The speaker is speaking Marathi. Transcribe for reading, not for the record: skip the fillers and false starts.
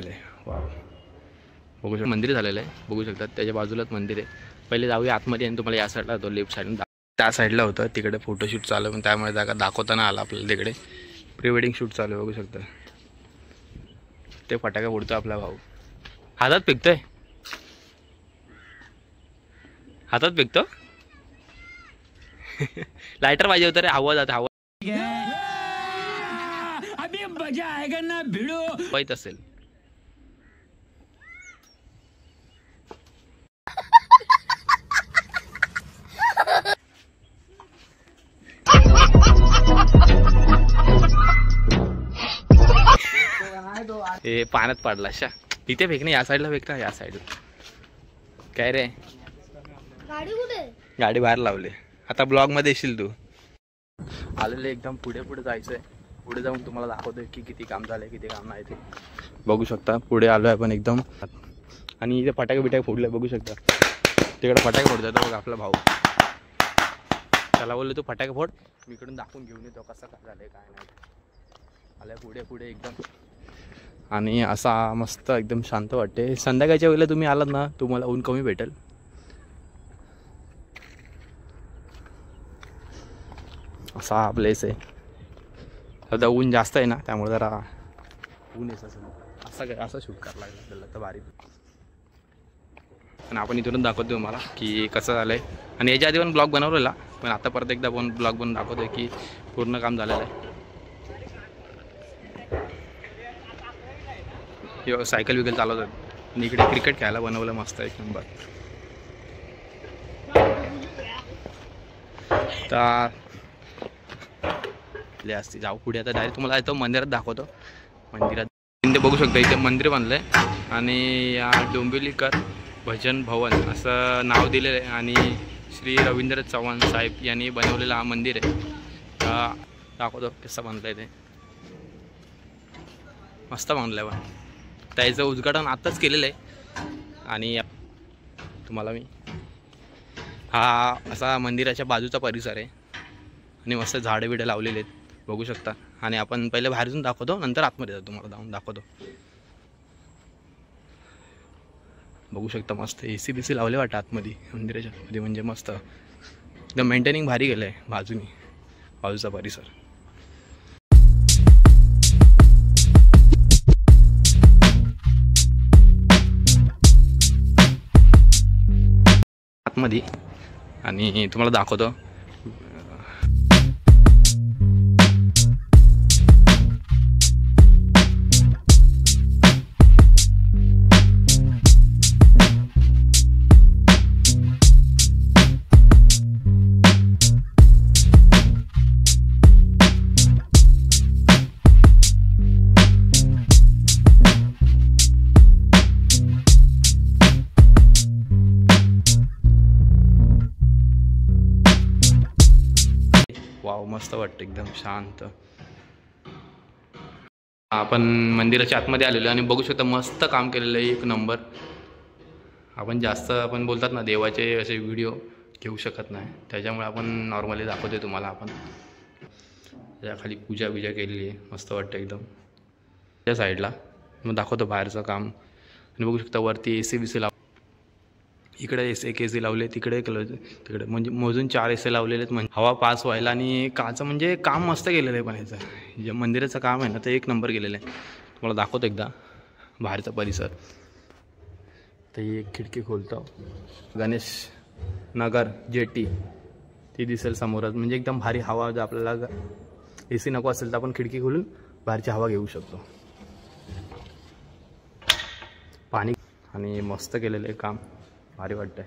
केलं आहे. वा, बघू शकता मंदिर झालेलं आहे, बघू शकतात त्याच्या बाजूलाच मंदिर आहे. पहिले जाऊया आतमध्ये आणि तुम्हाला या साईडला होतो, लेफ्ट साईड त्या साईडला होतं, तिकडे फोटोशूट चालू आहे, पण त्यामुळे जागा दाखवताना आला आपल्याला. तिकडे प्री वेडिंग शूट चालू आहे, बघू शकता. ते फटाका उडतो आपला भाऊ, हातात फेकतोय, हातात फेकतो. लायटर पाहिजे होतं रे, हवा जात हवा अभी मजा आएगा ना भिडो पाहित असेल. हे पाण्यात पडला शा, इथे फेक नाही, या साईडला फेक ना, या साईडला. काय रे, गाडी कुठे? गाडी बाहेर लावली. आता ब्लॉग मध्ये येशील तू. आलेले एकदम पुढे पुढे जायचंय, पुढे जाऊन तुम्हाला दाखवतोय की किती काम झालंय, किती काम नाही ते बघू शकता. पुढे आलोय आपण एकदम, आणि इथे फटाके बिटाके फोडले बघू शकता. तिकडे फटाके फोडतोय तो बघा आपला भाऊ. त्याला बोललो तू फटाके फोड, मी इकडून दाखवून घेऊन येतो कसं काय झालंय काय नाही. आल्या पुढे पुढे एकदम, आणि असा मस्त एकदम शांत वाटते. संध्याकाळच्या वेळेला तुम्ही आलात ना, तुम्हाला ऊन कमी भेटेल. असा हा प्लेस आहे. सध्या ऊन जास्त आहे ना, त्यामुळे जरा ऊन येतं असं शूट करायला लागलं आपल्याला तर भारी. आणि आपण इथूनच दाखवतो तुम्हाला की कसं झालं आहे. आणि याच्या आधी पण ब्लॉग बनवलेला, पण आता परत एकदा पण ब्लॉग बनवून दाखवतोय की पूर्ण काम झालेलं आहे. सायकल विकल चालवतात, आणि इकडे क्रिकेट खेळायला बनवलं मस्त एक नंबर. तर असते जाऊ पुढे. आता डायरेक्ट तुम्हाला इथं मंदिरात दाखवतो. मंदिरात बघू शकता, इथे मंदिर बांधलं आहे, आणि या डोंबिवलीकर भजन भवन असं नाव दिलेलं आहे. आणि श्री रवींद्र चव्हाण साहेब यांनी बनवलेलं हा मंदिर आहे. दाखवतो कसं बांधलं आहे ते. मस्त बांधलं आहे, त्याचं उद्घाटन आत्ताच केलेलं आहे. आणि तुम्हाला मी हा असा मंदिराच्या बाजूचा परिसर आहे, आणि मस्त झाडं बिडं लावलेले आहेत बघू शकता. आणि आपण पहिले बाहेरून दाखवतो, नंतर आतमध्ये जातो, तुम्हाला जाऊन दाखवतो. बघू शकता मस्त AC BC लावले वाटतं आतमध्ये, मंदिराच्या आतमध्ये. म्हणजे मस्त एकदम मेंटेनिंग भारी केलं आहे बाजूचा परिसर. आतमध्ये आणि तुम्हाला दाखवतो. वाव, मस्त वाटतं एकदम शांत. आपण मंदिराच्या आतमध्ये आलेलो आणि बघू शकता मस्त काम केलेलं आहे, एक नंबर. आपण बोलतात ना देवाचे असे व्हिडिओ घेऊ शकत नाही, त्याच्यामुळे आपण नॉर्मली दाखवतोय तुम्हाला. आपण त्याखाली पूजा केलेली आहे, मस्त वाटतं एकदम. त्या साईडला मग दाखवतो बाहेरचं काम. आणि बघू शकता वरती AC BC लाव, इकडे एक AC लावले, तिकडे तिकडे म्हणजे मोजून 4 AC लावलेले आहेत. म्हणजे हवा पास व्हायला. आणि काचं म्हणजे काम मस्त केलेलं आहे. पण ह्याचं जे मंदिराचं काम आहे ना, ते एक नंबर केलेलं आहे. तुम्हाला दाखवतो एकदा बाहेरचा परिसर. तर ही एक खिडकी खोलतो, गणेश नगर जेटी ती दिसेल समोरच. म्हणजे एकदम भारी हवा. जर आपल्याला AC नको असेल तर आपण खिडकी खोलून बाहेरची हवा घेऊ शकतो. पाणी आणि मस्त केलेलं आहे काम, भारी वाटतंय.